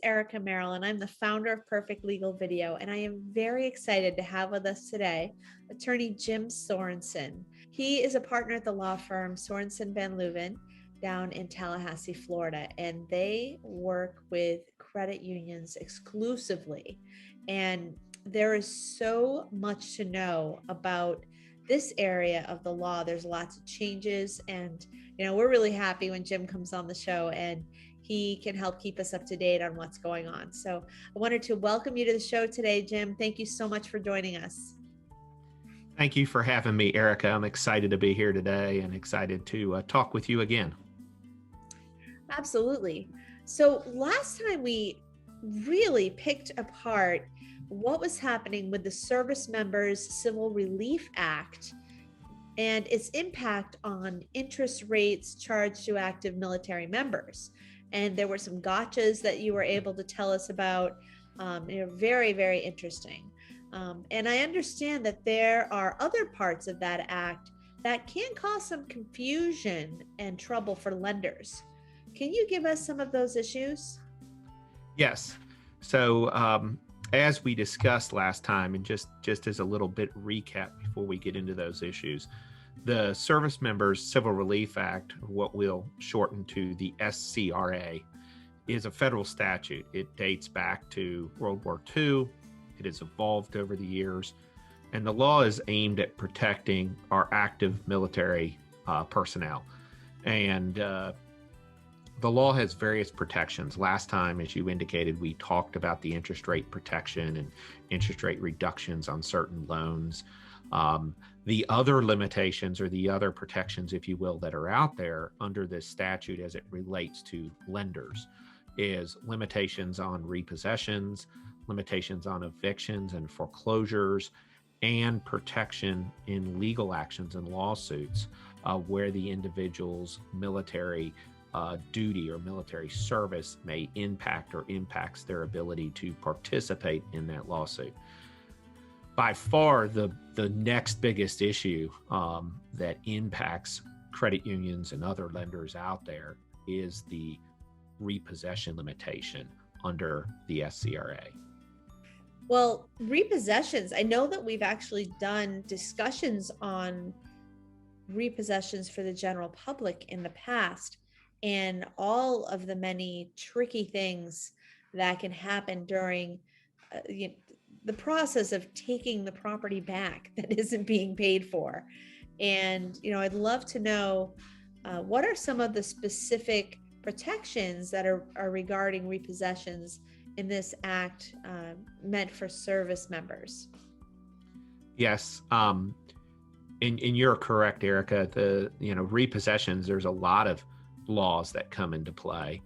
Erica Merrill, and I'm the founder of Perfect Legal Video, and I am very excited to have with us today attorney Jim Sorenson. He is a partner at the law firm Sorenson van Leuven down in Tallahassee, Florida, and they work with credit unions exclusively. And there is so much to know about this area of the law. There's lots of changes, and we're really happy when Jim comes on the show and he can help keep us up to date on what's going on. So I wanted to welcome you to the show today, Jim. Thank you so much for joining us. Thank you for having me, Erica. I'm excited to be here today and excited to talk with you again. Absolutely. So last time we really picked apart what was happening with the Servicemembers Civil Relief Act and its impact on interest rates charged to active military members. And there were some gotchas that you were able to tell us about. Very, very interesting. And I understand that there are other parts of that act that can cause some confusion and trouble for lenders. Can you give us some of those issues? Yes. So as we discussed last time, and just as a little bit recap before we get into those issues, the Servicemembers Civil Relief Act, what we'll shorten to the SCRA, is a federal statute. It dates back to World War II. It has evolved over the years, and the law is aimed at protecting our active military personnel. And the law has various protections. Last time, as you indicated, we talked about the interest rate protection and interest rate reductions on certain loans. The other limitations, or the other protections, if you will, that are out there under this statute as it relates to lenders, is limitations on repossessions, limitations on evictions and foreclosures, and protection in legal actions and lawsuits where the individual's military duty or military service may impact or impacts their ability to participate in that lawsuit. By far, the next biggest issue that impacts credit unions and other lenders out there is the repossession limitation under the SCRA. Well, repossessions, I know that we've actually done discussions on repossessions for the general public in the past, and all of the many tricky things that can happen during the process of taking the property back that isn't being paid for. And, I'd love to know what are some of the specific protections that are regarding repossessions in this act meant for service members? Yes. And you're correct, Erica. The repossessions, there's a lot of laws that come into play.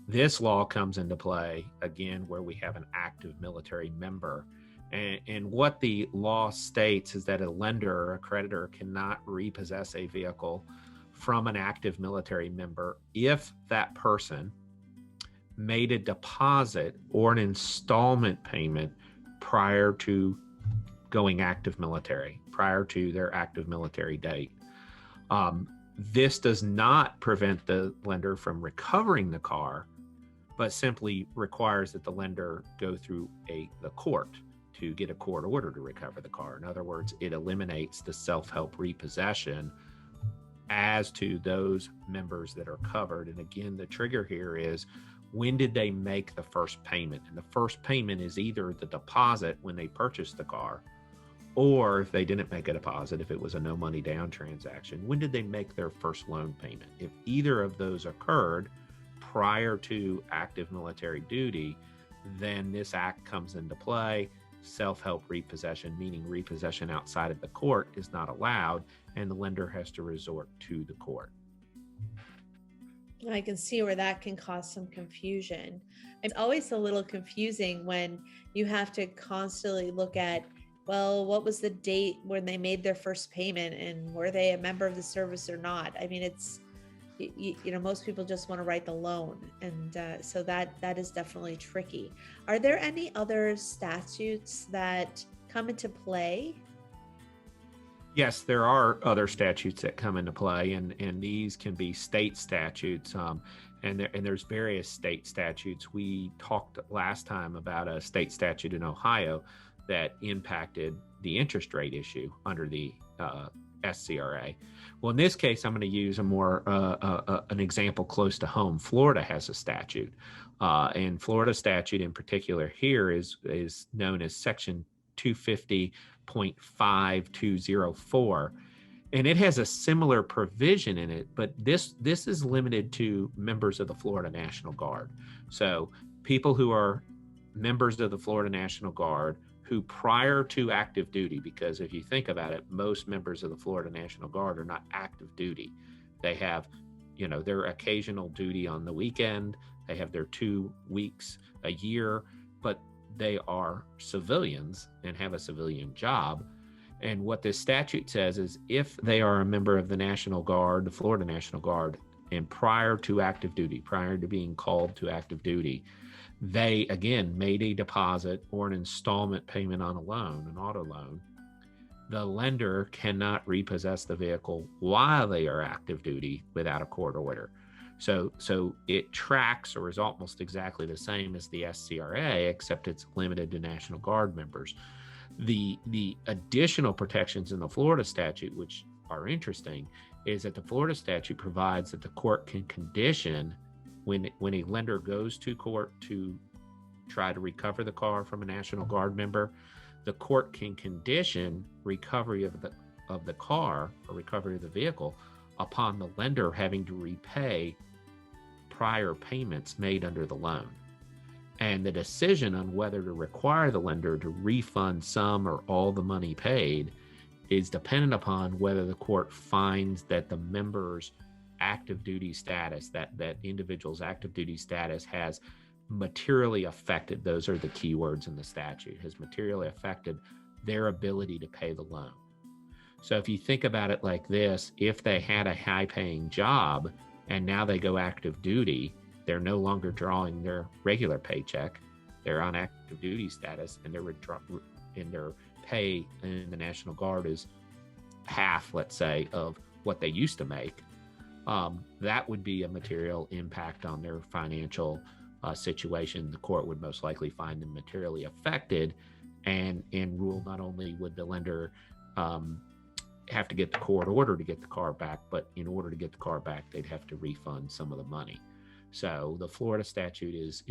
This law comes into play again where we have an active military member. And what the law states is that a lender or a creditor cannot repossess a vehicle from an active military member if that person made a deposit or an installment payment prior to going active military, prior to their active military date. This does not prevent the lender from recovering the car, but simply requires that the lender go through the court to get a court order to recover the car. In other words, it eliminates the self-help repossession as to those members that are covered. And again, the trigger here is, when did they make the first payment? And the first payment is either the deposit when they purchased the car, or if they didn't make a deposit, if it was a no money down transaction, when did they make their first loan payment? If either of those occurred prior to active military duty, then this act comes into play. Self-help repossession, meaning repossession outside of the court, is not allowed, and the lender has to resort to the court. I can see where that can cause some confusion. It's always a little confusing when you have to constantly look at, well, what was the date when they made their first payment, and were they a member of the service or not? I mean, it's, most people just want to write the loan. And so that is definitely tricky. Are there any other statutes that come into play? Yes, there are other statutes that come into play, and these can be state statutes, and there's various state statutes. We talked last time about a state statute in Ohio that impacted the interest rate issue under the SCRA. Well, in this case, I'm going to use a more an example close to home. Florida has a statute, and Florida statute in particular here is known as Section 250.5204, and it has a similar provision in it, but this is limited to members of the Florida National Guard. So people who are members of the Florida National Guard who prior to active duty, because if you think about it, most members of the Florida National Guard are not active duty. They have, their occasional duty on the weekend. They have their 2 weeks a year, but they are civilians and have a civilian job. And what this statute says is if they are a member of the National Guard, the Florida National Guard, and prior to active duty, prior to being called to active duty, they, again, made a deposit or an installment payment on a loan, an auto loan, the lender cannot repossess the vehicle while they are active duty without a court order. So it tracks or is almost exactly the same as the SCRA, except it's limited to National Guard members. The additional protections in the Florida statute, which are interesting, is that the Florida statute provides that the court can condition when a lender goes to court to try to recover the car from a National Guard member, the court can condition recovery of the car or recovery of the vehicle upon the lender having to repay prior payments made under the loan. And the decision on whether to require the lender to refund some or all the money paid is dependent upon whether the court finds that the member's active duty status, that individual's active duty status has materially affected, those are the key words in the statute, has materially affected their ability to pay the loan. So if you think about it like this, if they had a high-paying job and now they go active duty, they're no longer drawing their regular paycheck, they're on active duty status, and their pay in the National Guard is half, let's say, of what they used to make. That would be a material impact on their financial situation. The court would most likely find them materially affected and rule not only would the lender have to get the court order to get the car back, but in order to get the car back, they'd have to refund some of the money. So the Florida statute is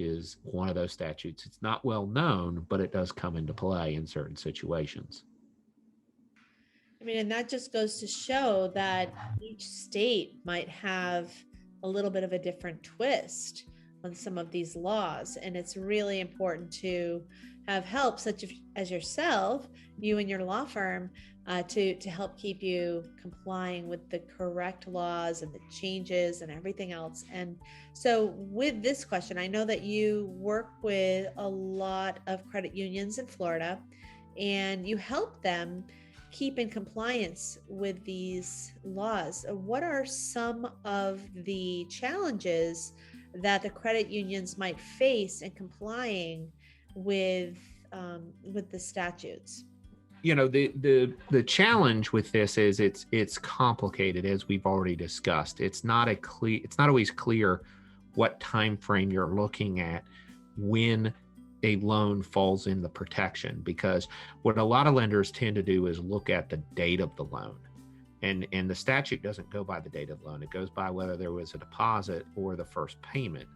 one of those statutes. It's not well known, but it does come into play in certain situations. I mean, and that just goes to show that each state might have a little bit of a different twist on some of these laws. And it's really important to have help, such as yourself, you and your law firm, to help keep you complying with the correct laws and the changes and everything else. And so with this question, I know that you work with a lot of credit unions in Florida and you help them keep in compliance with these laws. What are some of the challenges that the credit unions might face in complying with the statutes? The challenge with this is it's complicated, as we've already discussed. It's not always clear what time frame you're looking at when a loan falls in the protection, because what a lot of lenders tend to do is look at the date of the loan, and the statute doesn't go by the date of the loan. It goes by whether there was a deposit or the first payment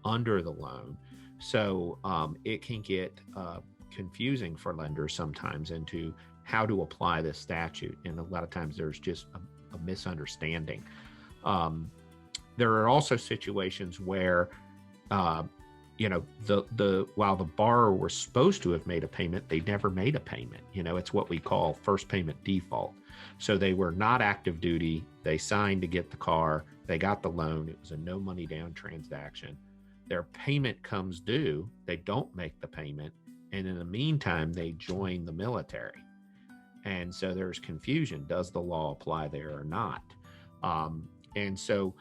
under the loan. So it can get confusing for lenders sometimes into how to apply this statute, and a lot of times there's just a misunderstanding. There are also situations where while the borrower was supposed to have made a payment, they never made a payment. It's what we call first payment default. So they were not active duty. They signed to get the car. They got the loan. It was a no money down transaction. Their payment comes due. They don't make the payment. And in the meantime, they join the military. And so there's confusion. Does the law apply there or not? And so,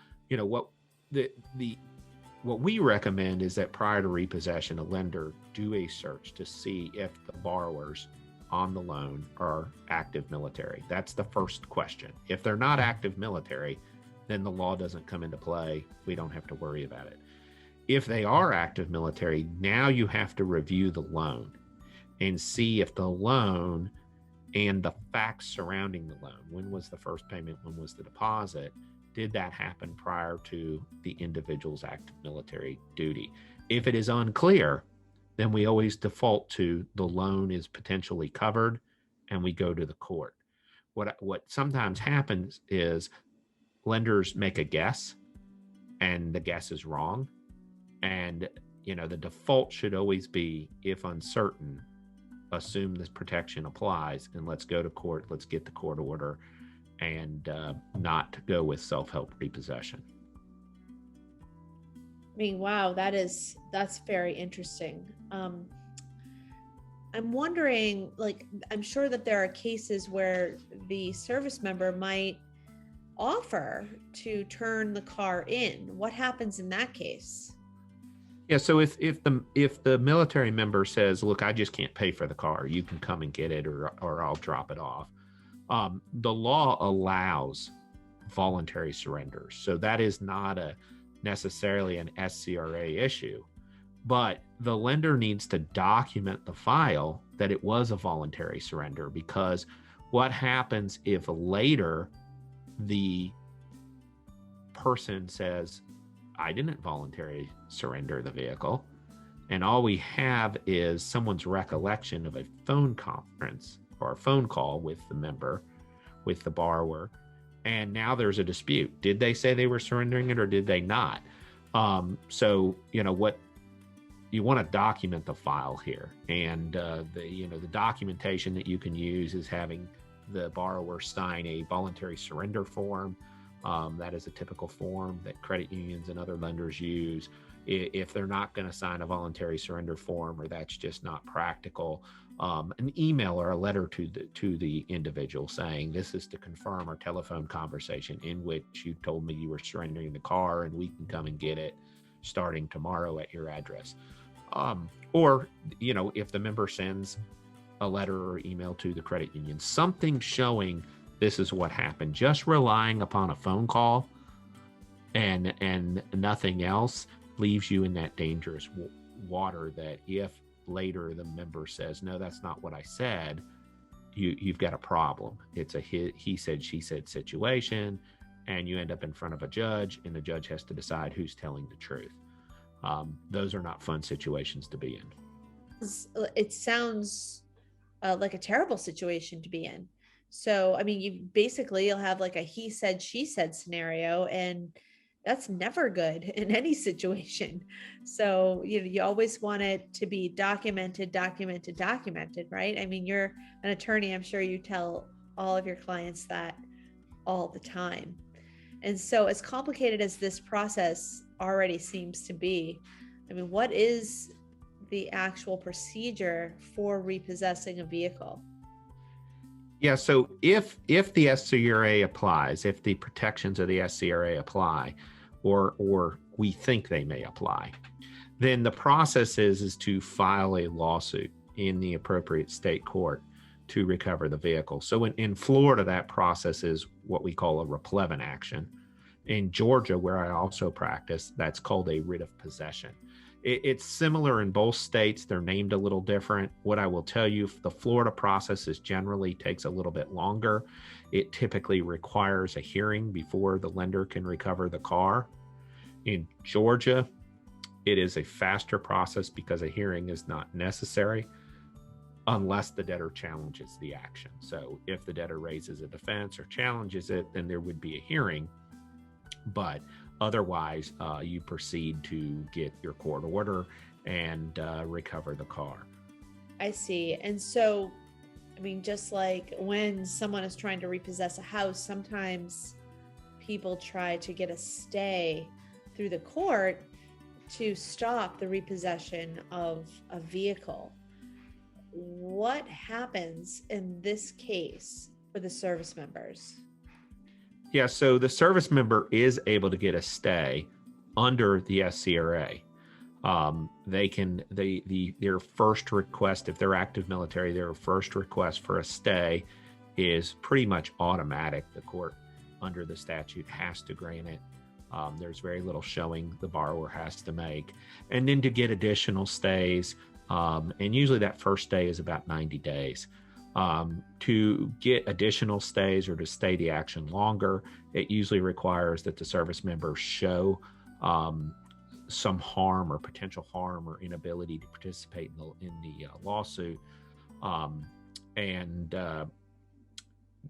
what we recommend is that prior to repossession, a lender do a search to see if the borrowers on the loan are active military. That's the first question. If they're not active military, then the law doesn't come into play. We don't have to worry about it. If they are active military, now you have to review the loan and see if the loan and the facts surrounding the loan, when was the first payment, when was the deposit, did that happen prior to the individual's active military duty? If it is unclear, then we always default to the loan is potentially covered and we go to the court. What sometimes happens is lenders make a guess and the guess is wrong. And, the default should always be, if uncertain, assume this protection applies and let's go to court, let's get the court order, and not go with self-help repossession. I mean, wow, that's very interesting. I'm wondering, I'm sure that there are cases where the service member might offer to turn the car in. What happens in that case? Yeah, so if the military member says, look, I just can't pay for the car, you can come and get it or I'll drop it off. The law allows voluntary surrenders. So that is not necessarily an SCRA issue, but the lender needs to document the file that it was a voluntary surrender, because what happens if later the person says, I didn't voluntarily surrender the vehicle, and all we have is someone's recollection of a phone conference or a phone call with the member, with the borrower, and now there's a dispute. Did they say they were surrendering it or did they not? So what you want to document the file here, and the documentation that you can use is having the borrower sign a voluntary surrender form. That is a typical form that credit unions and other lenders use. If they're not going to sign a voluntary surrender form, or that's just not practical, an email or a letter to the individual saying, this is to confirm our telephone conversation in which you told me you were surrendering the car and we can come and get it starting tomorrow at your address. Or if the member sends a letter or email to the credit union, something showing this is what happened. Just relying upon a phone call and nothing else leaves you in that dangerous water that if later the member says, no, that's not what I said, you've got a problem. It's a he said, she said situation, and you end up in front of a judge, and the judge has to decide who's telling the truth. Those are not fun situations to be in. It sounds like a terrible situation to be in. So, I mean, you'll have like a he said, she said scenario, and that's never good in any situation. So, you always want it to be documented, right? I mean, you're an attorney. I'm sure you tell all of your clients that all the time. And so as complicated as this process already seems to be, I mean, what is the actual procedure for repossessing a vehicle? Yeah, so if the SCRA applies, if the protections of the SCRA apply, or we think they may apply, then the process is to file a lawsuit in the appropriate state court to recover the vehicle. So in Florida, that process is what we call a replevin action. In Georgia, where I also practice, that's called a writ of possession. It's similar in both states. They're named a little different. What I will tell you, the Florida process generally takes a little bit longer. It typically requires a hearing before the lender can recover the car. In Georgia, it is a faster process because a hearing is not necessary unless the debtor challenges the action. So if the debtor raises a defense or challenges it, then there would be a hearing. But otherwise, you proceed to get your court order and recover the car. I see. And so, I mean, just like when someone is trying to repossess a house, sometimes people try to get a stay through the court to stop the repossession of a vehicle. What happens in this case for the service members? Yeah, so the service member is able to get a stay under the SCRA. Their first request, if they're active military, their first request for a stay is pretty much automatic. The court under the statute has to grant it. There's very little showing the borrower has to make. And then to get additional stays, and usually that first stay is about 90 days. To get additional stays or to stay the action longer, it usually requires that the service member show some harm or potential harm or inability to participate in the lawsuit.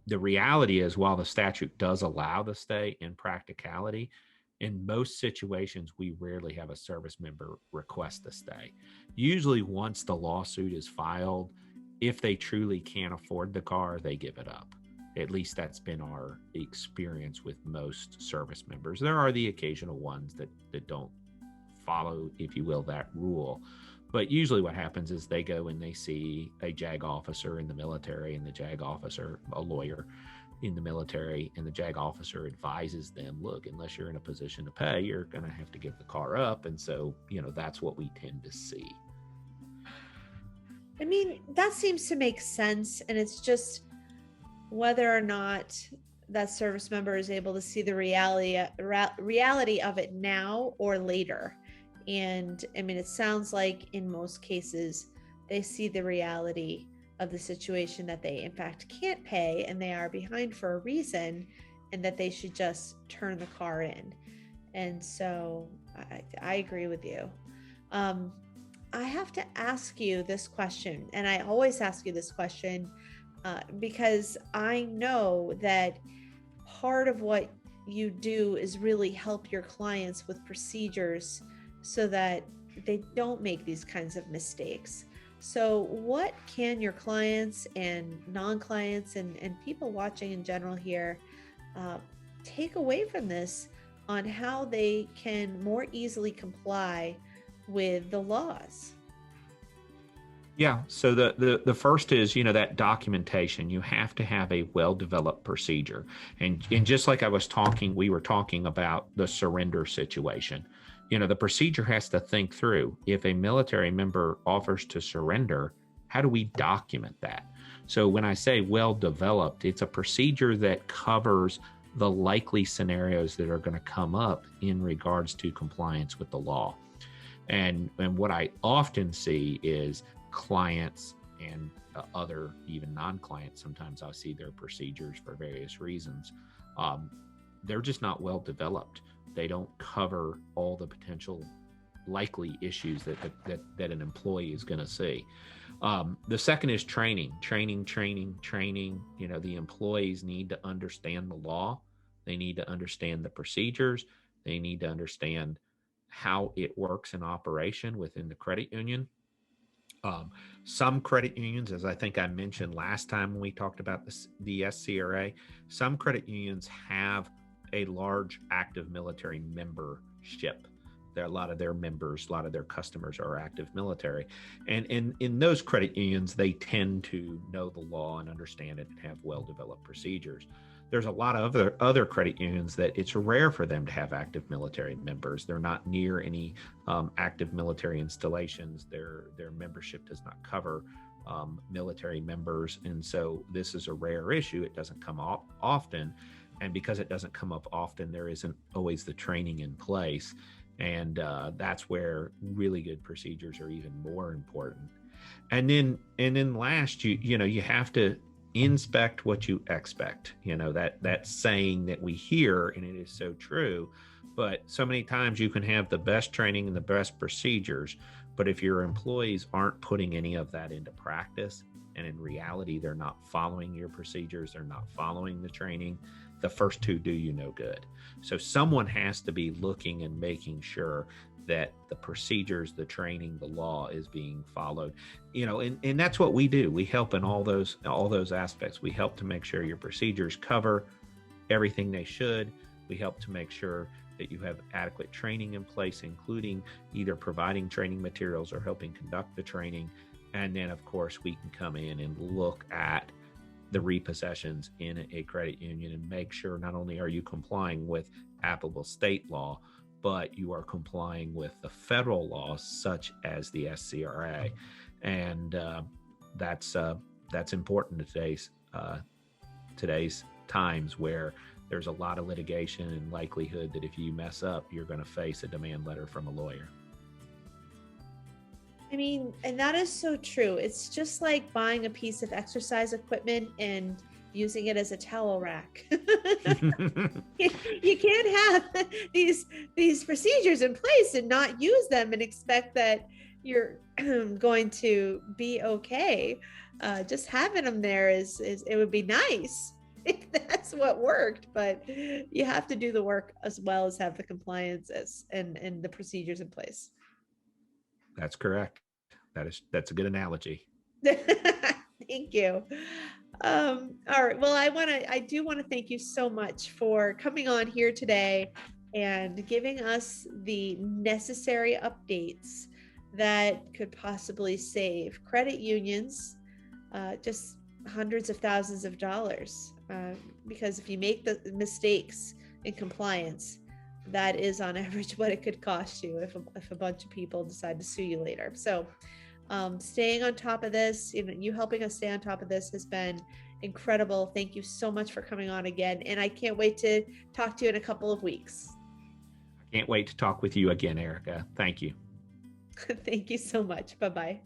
The reality is, while the statute does allow the stay, in practicality, in most situations, we rarely have a service member request a stay. Usually once the lawsuit is filed, if they truly can't afford the car, they give it up. At least that's been our experience with most service members. There are the occasional ones that don't follow, if you will, that rule. But usually what happens is they go and they see a JAG officer in the military, and the JAG officer, a lawyer in the military, and the JAG officer advises them, look, unless you're in a position to pay, you're going to have to give the car up. And so, that's what we tend to see. I mean, that seems to make sense. And it's just whether or not that service member is able to see the reality of it now or later. And I mean, it sounds like in most cases, they see the reality of the situation, that they in fact can't pay and they are behind for a reason, and that they should just turn the car in. And so I agree with you. I have to ask you this question, and I always ask you this question because I know that part of what you do is really help your clients with procedures so that they don't make these kinds of mistakes. So what can your clients and non-clients and people watching in general here take away from this on how they can more easily comply with the laws? Yeah. So the first is, that documentation. You have to have a well-developed procedure. And just like we were talking about the surrender situation. The procedure has to think through, if a military member offers to surrender, how do we document that? So when I say well-developed, it's a procedure that covers the likely scenarios that are going to come up in regards to compliance with the law. And what I often see is clients and other, even non-clients, sometimes I'll see their procedures for various reasons. They're just not well-developed. They don't cover all the potential likely issues that an employee is going to see. The second is training. The employees need to understand the law. They need to understand the procedures. They need to understand how it works in operation within the credit union. Some credit unions, as I think I mentioned last time when we talked about the SCRA, some credit unions have a large active military membership. There are a lot of their members, a lot of their customers are active military. And in those credit unions, they tend to know the law and understand it and have well-developed procedures. There's a lot of other credit unions that it's rare for them to have active military members. They're not near any active military installations. Their membership does not cover military members. And so this is a rare issue. It doesn't come up often. And because it doesn't come up often, there isn't always the training in place. And that's where really good procedures are even more important. And then last, you have to inspect what you expect. That saying that we hear, and it is so true, but so many times you can have the best training and the best procedures, but if your employees aren't putting any of that into practice, and in reality, they're not following your procedures, they're not following the training, the first two do you no good. So someone has to be looking and making sure that the procedures, the training, the law is being followed. And that's what we do. We help in all those aspects. We help to make sure your procedures cover everything they should. We help to make sure that you have adequate training in place, including either providing training materials or helping conduct the training. And then, of course, we can come in and look at the repossessions in a credit union and make sure not only are you complying with applicable state law, but you are complying with the federal laws such as the SCRA, and that's important in today's times, where there's a lot of litigation and likelihood that if you mess up, you're going to face a demand letter from a lawyer. I mean, and that is so true. It's just like buying a piece of exercise equipment and using it as a towel rack. You can't have these procedures in place and not use them and expect that you're going to be okay. Just having them there is it would be nice if that's what worked, but you have to do the work as well as have the compliances and the procedures in place. That's correct. That's a good analogy. Thank you. All right. Well, I do want to thank you so much for coming on here today and giving us the necessary updates that could possibly save credit unions just hundreds of thousands of dollars. Because if you make the mistakes in compliance, that is on average what it could cost you if a bunch of people decide to sue you later. So staying on top of this, you helping us stay on top of this has been incredible. Thank you so much for coming on again. And I can't wait to talk to you in a couple of weeks. I can't wait to talk with you again, Erica. Thank you. Thank you so much. Bye-bye.